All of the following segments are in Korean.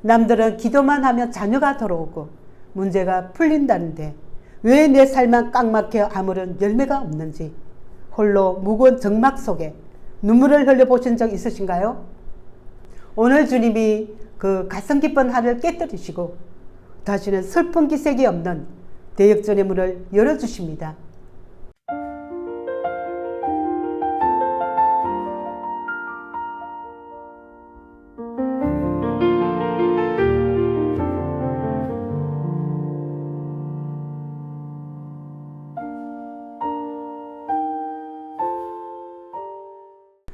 남들은 기도만 하면 자녀가 돌아오고 문제가 풀린다는데 왜 내 삶만 깡막혀 아무런 열매가 없는지 홀로 무거운 정막 속에 눈물을 흘려보신 적 있으신가요? 오늘 주님이 그 가슴 깊은 하를 깨뜨리시고 다시는 슬픈 기색이 없는 대역전의 문을 열어주십니다.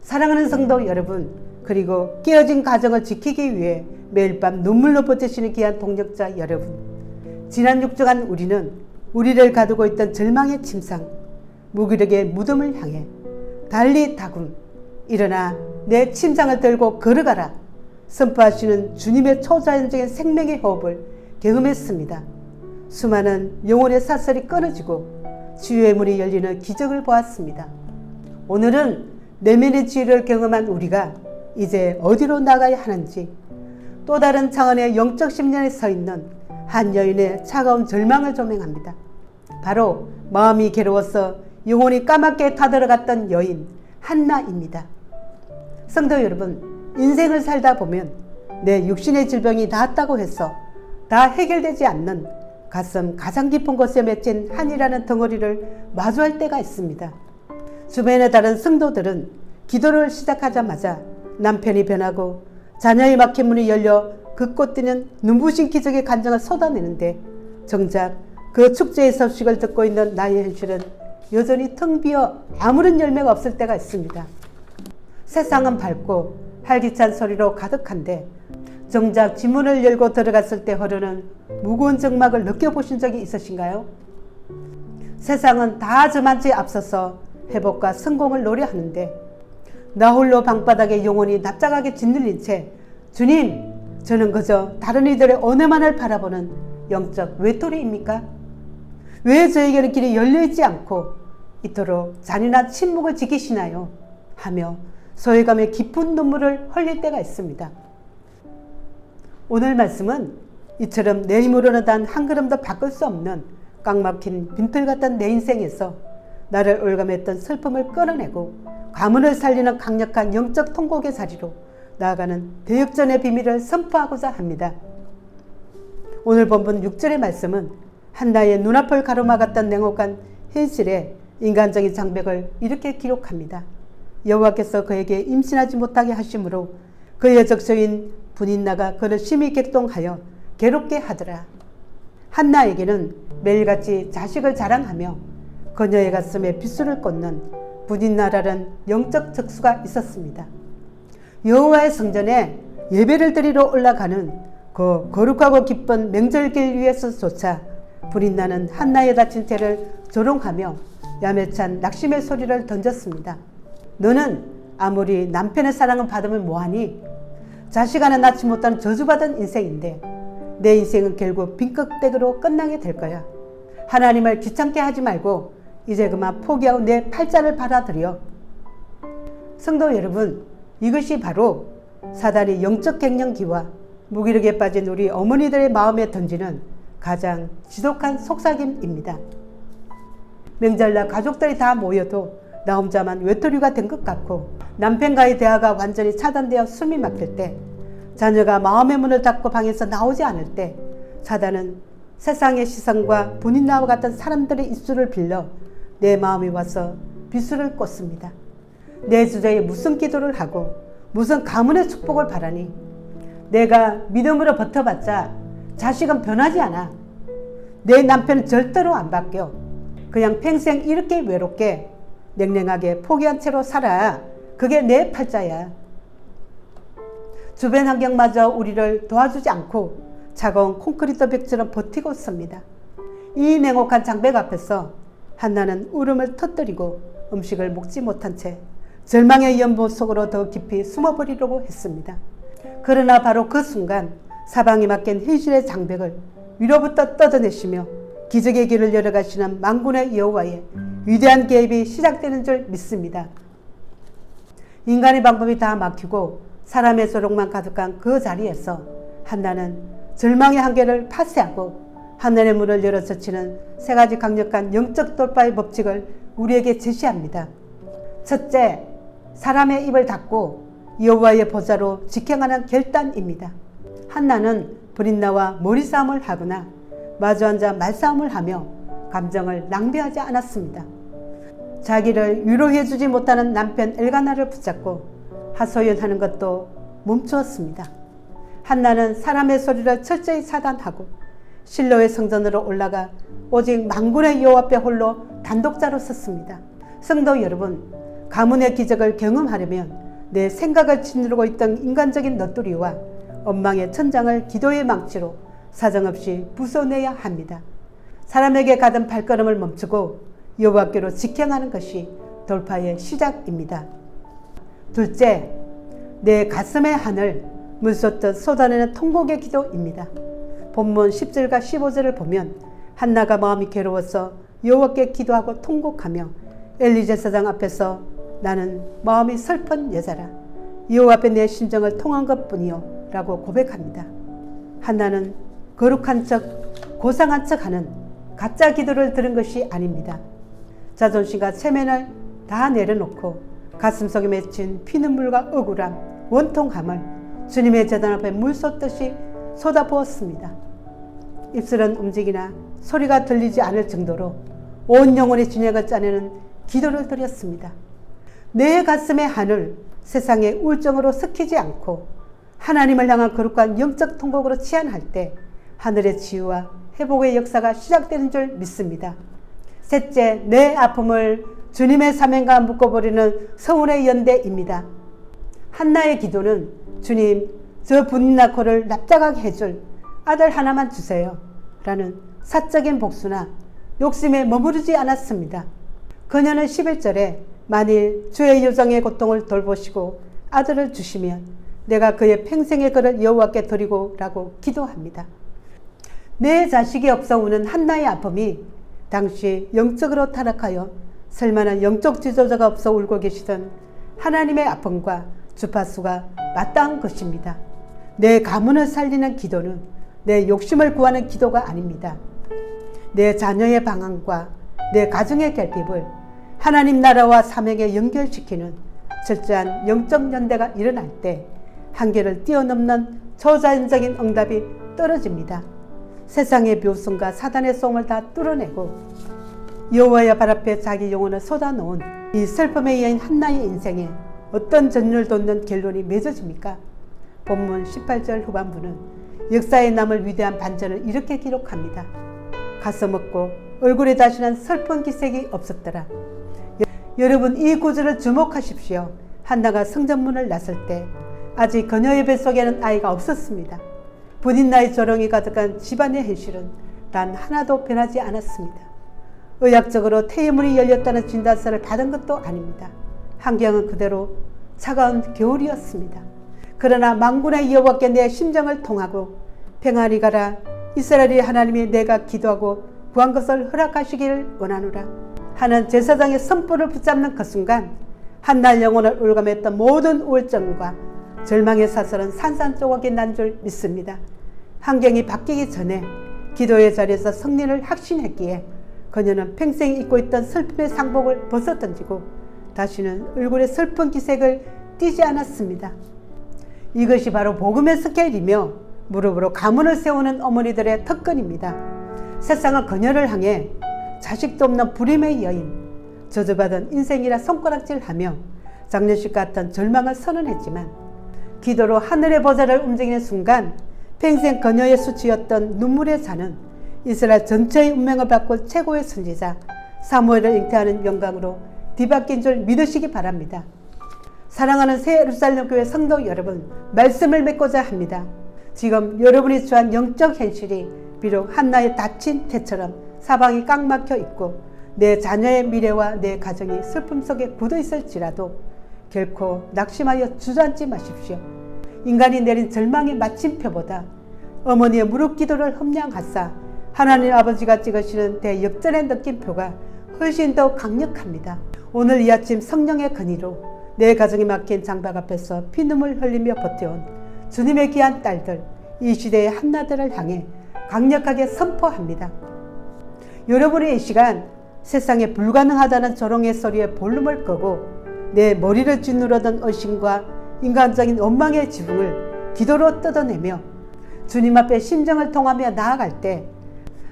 사랑하는 성도 여러분, 그리고 깨어진 가정을 지키기 위해 매일 밤 눈물로 버티시는 귀한 동력자 여러분, 지난 6주간 우리는 우리를 가두고 있던 절망의 침상, 무기력의 무덤을 향해 달리 다굼, 일어나 내 침상을 들고 걸어가라 선포하시는 주님의 초자연적인 생명의 호흡을 경험했습니다. 수많은 영혼의 사슬이 끊어지고 치유의 문이 열리는 기적을 보았습니다. 오늘은 내면의 치유를 경험한 우리가 이제 어디로 나가야 하는지, 또 다른 차원의 영적 심년에 서 있는 한 여인의 차가운 절망을 조명합니다. 바로 마음이 괴로워서 영혼이 까맣게 타들어갔던 여인 한나입니다. 성도 여러분, 인생을 살다 보면 내 육신의 질병이 낫다고 해서 다 해결되지 않는 가슴 가장 깊은 곳에 맺힌 한이라는 덩어리를 마주할 때가 있습니다. 주변의 다른 성도들은 기도를 시작하자마자 남편이 변하고 자녀의 막힌 문이 열려 긋고 뛰는 눈부신 기적의 간증을 쏟아내는데, 정작 그 축제의 소식을 듣고 있는 나의 현실은 여전히 텅 비어 아무런 열매가 없을 때가 있습니다. 세상은 밝고 활기찬 소리로 가득한데 정작 지문을 열고 들어갔을 때 흐르는 무거운 정막을 느껴보신 적이 있으신가요? 세상은 다 저만치 앞서서 회복과 성공을 노래하는데 나 홀로 방바닥에 영혼이 납작하게 짓눌린 채 주님, 저는 그저 다른 이들의 언어만을 바라보는 영적 외톨이입니까? 왜 저에게는 길이 열려있지 않고 이토록 잔인한 침묵을 지키시나요? 하며 소외감에 깊은 눈물을 흘릴 때가 있습니다. 오늘 말씀은 이처럼 내 힘으로는 단 한 걸음도 바꿀 수 없는 꽉 막힌 빈털 같은 내 인생에서 나를 올감했던 슬픔을 끌어내고 가문을 살리는 강력한 영적 통곡의 자리로 나아가는 대역전의 비밀을 선포하고자 합니다. 오늘 본문 6절의 말씀은 한나의 눈앞을 가로막았던 냉혹한 현실에 인간적인 장벽을 이렇게 기록합니다. 여호와께서 그에게 임신하지 못하게 하심으로 그의 적서인 분인나가 그를 심히 객동하여 괴롭게 하더라. 한나에게는 매일같이 자식을 자랑하며 그녀의 가슴에 빗줄을 꽂는 분인나라는 영적 적수가 있었습니다. 여호와의 성전에 예배를 드리러 올라가는 그 거룩하고 기쁜 명절길 위에서조차 분인나는 한나의 다친 채를 조롱하며 야매찬 낙심의 소리를 던졌습니다. 너는 아무리 남편의 사랑을 받으면 뭐하니? 자식 하나 낳지 못한 저주받은 인생인데 내 인생은 결국 빈껍데기로 끝나게 될 거야. 하나님을 귀찮게 하지 말고 이제 그만 포기하고 내 팔자를 받아들여. 성도 여러분, 이것이 바로 사단이 영적 갱년기와 무기력에 빠진 우리 어머니들의 마음에 던지는 가장 지독한 속삭임입니다. 명절날 가족들이 다 모여도 나 혼자만 외톨이가 된 것 같고 남편과의 대화가 완전히 차단되어 숨이 막힐 때, 자녀가 마음의 문을 닫고 방에서 나오지 않을 때 사단은 세상의 시선과 분인나와 같은 사람들의 입술을 빌려 내 마음이 와서 비수를 꽂습니다. 내 주제에 무슨 기도를 하고 무슨 가문의 축복을 바라니? 내가 믿음으로 버텨봤자 자식은 변하지 않아. 내 남편은 절대로 안 바뀌어. 그냥 평생 이렇게 외롭게 냉랭하게 포기한 채로 살아. 그게 내 팔자야. 주변 환경마저 우리를 도와주지 않고 차가운 콘크리트 벽처럼 버티고 있습니다. 이 냉혹한 장벽 앞에서 한나는 울음을 터뜨리고 음식을 먹지 못한 채 절망의 연못 속으로 더 깊이 숨어버리려고 했습니다. 그러나 바로 그 순간 사방이 막힌 현실의 장벽을 위로부터 뜯어내시며 기적의 길을 열어가시는 만군의 여호와의 위대한 개입이 시작되는 줄 믿습니다. 인간의 방법이 다 막히고 사람의 소록만 가득한 그 자리에서 한나는 절망의 한계를 파쇄하고 하늘의 문을 열어 젖히는 세 가지 강력한 영적 돌파의 법칙을 우리에게 제시합니다. 첫째, 사람의 입을 닫고 여호와의 보좌로 직행하는 결단입니다. 한나는 브린나와 머리싸움을 하거나 마주 앉아 말싸움을 하며 감정을 낭비하지 않았습니다. 자기를 위로해주지 못하는 남편 엘가나를 붙잡고 하소연하는 것도 멈추었습니다. 한나는 사람의 소리를 철저히 차단하고 실로의 성전으로 올라가 오직 만군의 여호와 앞에 홀로 단독자로 섰습니다. 성도 여러분, 가문의 기적을 경험하려면 내 생각을 짓누르고 있던 인간적인 너뚜리와 엉망의 천장을 기도의 망치로 사정없이 부숴내야 합니다. 사람에게 가던 발걸음을 멈추고 여호와께로 직행하는 것이 돌파의 시작입니다. 둘째, 내 가슴의 한을 물쏟듯 쏟아내는 통곡의 기도입니다. 본문 10절과 15절을 보면 한나가 마음이 괴로워서 여호와께 기도하고 통곡하며 엘리 제사장 앞에서 나는 마음이 슬픈 여자라 여호와 앞에 내 심정을 통한 것뿐이요 라고 고백합니다. 한나는 거룩한 척 고상한 척하는 가짜 기도를 들은 것이 아닙니다. 자존심과 체면을 다 내려놓고 가슴속에 맺힌 피눈물과 억울함, 원통함을 주님의 제단 앞에 물 쏟듯이 쏟아부었습니다. 입술은 움직이나 소리가 들리지 않을 정도로 온 영혼의 진액을 짜내는 기도를 드렸습니다. 내 가슴의 한을 세상의 우울증으로 섞이지 않고 하나님을 향한 거룩한 영적 통곡으로 치환할 때 하늘의 치유와 회복의 역사가 시작되는 줄 믿습니다. 셋째, 내 아픔을 주님의 사명과 묶어버리는 서운의 연대입니다. 한나의 기도는 주님, 저 분이 낳고를 납작하게 해줄 아들 하나만 주세요 라는 사적인 복수나 욕심에 머무르지 않았습니다. 그녀는 11절에 만일 주의 여정의 고통을 돌보시고 아들을 주시면 내가 그의 평생의 것을 여호와께 드리고 라고 기도합니다. 내 자식이 없어 우는 한나의 아픔이 당시 영적으로 타락하여 쓸만한 영적 지도자가 없어 울고 계시던 하나님의 아픔과 주파수가 맞닿은 것입니다. 내 가문을 살리는 기도는 내 욕심을 구하는 기도가 아닙니다. 내 자녀의 방황과 내 가정의 결핍을 하나님 나라와 사명에 연결시키는 철저한 영적 연대가 일어날 때 한계를 뛰어넘는 초자연적인 응답이 떨어집니다. 세상의 묘성과 사단의 소음을 다 뚫어내고 여호와의 발 앞에 자기 영혼을 쏟아놓은 이 슬픔의 여인 한나의 인생에 어떤 전율 돋는 결론이 맺어집니까? 본문 18절 후반부는 역사에 남을 위대한 반전을 이렇게 기록합니다. 가슴 없고 얼굴에 다시는 슬픈 기색이 없었더라. 여러분, 이 구절을 주목하십시오. 한나가 성전문을 나설 때 아직 그녀의 뱃속에는 아이가 없었습니다. 분인나의 조롱이 가득한 집안의 현실은 단 하나도 변하지 않았습니다. 의학적으로 태의문이 열렸다는 진단서를 받은 것도 아닙니다. 환경은 그대로 차가운 겨울이었습니다. 그러나 만군의 여호와께 내 심정을 통하고 평안히 가라. 이스라엘의 하나님이 내가 기도하고 구한 것을 허락하시기를 원하노라 하는 제사장의 선포를 붙잡는 그 순간 한날 영혼을 올감했던 모든 우울증과 절망의 사슬은 산산조각이 난 줄 믿습니다. 환경이 바뀌기 전에 기도의 자리에서 승리를 확신했기에 그녀는 평생 잊고 있던 슬픔의 상복을 벗어던지고 다시는 얼굴에 슬픈 기색을 띠지 않았습니다. 이것이 바로 복음의 스케일이며 무릎으로 가문을 세우는 어머니들의 특권입니다. 세상은 그녀를 향해 자식도 없는 불임의 여인, 저주받은 인생이라 손가락질하며 장례식 같은 절망을 선언했지만 기도로 하늘의 보좌를 움직이는 순간 평생 그녀의 수치였던 눈물의 잔은 이스라엘 전체의 운명을 바꿀 최고의 선지자 사무엘을 잉태하는 영광으로 뒤바뀐 줄 믿으시기 바랍니다. 사랑하는 새 예루살렘 교회 성도 여러분, 말씀을 맺고자 합니다. 지금 여러분이 처한 영적 현실이 비록 한나의 닫힌 태처럼 사방이 꽉 막혀 있고 내 자녀의 미래와 내 가정이 슬픔 속에 굳어 있을지라도 결코 낙심하여 주저앉지 마십시오. 인간이 내린 절망의 마침표보다 어머니의 무릎 기도를 흠량하사 하나님 아버지가 찍으시는 대역전의 느낌표가 훨씬 더 강력합니다. 오늘 이 아침 성령의 근위로 내 가정이 막힌 장박 앞에서 피눈물 흘리며 버텨온 주님의 귀한 딸들, 이 시대의 한나들을 향해 강력하게 선포합니다. 여러분의 이 시간 세상에 불가능하다는 조롱의 소리에 볼륨을 끄고 내 머리를 짓누르던 의심과 인간적인 원망의 지붕을 기도로 뜯어내며 주님 앞에 심정을 통하며 나아갈 때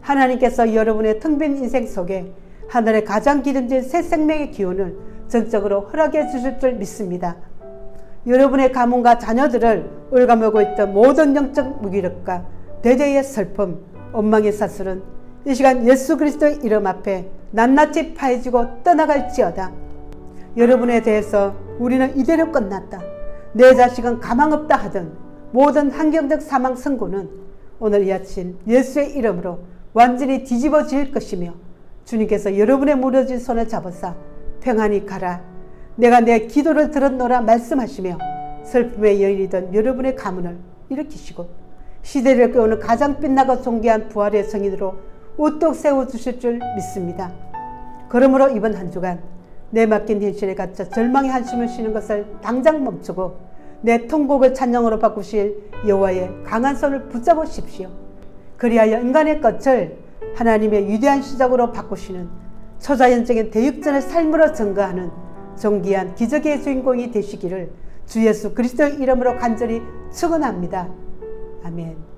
하나님께서 여러분의 텅 빈 인생 속에 하늘의 가장 기름진 새 생명의 기운을 전적으로 허락해 주실 줄 믿습니다. 여러분의 가문과 자녀들을 올가매고 있던 모든 영적 무기력과 대대의 슬픔, 원망의 사슬은 이 시간 예수 그리스도의 이름 앞에 낱낱이 파해지고 떠나갈지어다. 여러분에 대해서 우리는 이대로 끝났다, 내 자식은 가망없다 하던 모든 환경적 사망 선고는 오늘 이 아침 예수의 이름으로 완전히 뒤집어질 것이며 주님께서 여러분의 무너진 손을 잡으사 평안히 가라, 내가 내 기도를 들었노라 말씀하시며 슬픔의 여인이던 여러분의 가문을 일으키시고 시대를 깨우는 가장 빛나고 존귀한 부활의 성인으로 우뚝 세워주실 줄 믿습니다. 그러므로 이번 한 주간 내 맡긴 현실에 갇혀 절망의 한숨을 쉬는 것을 당장 멈추고 내 통곡을 찬양으로 바꾸실 여호와의 강한 손을 붙잡으십시오. 그리하여 인간의 끝을 하나님의 위대한 시작으로 바꾸시는 초자연적인 대역전의 삶으로 증거하는 존귀한 기적의 주인공이 되시기를 주 예수 그리스도의 이름으로 간절히 축원합니다. 아멘.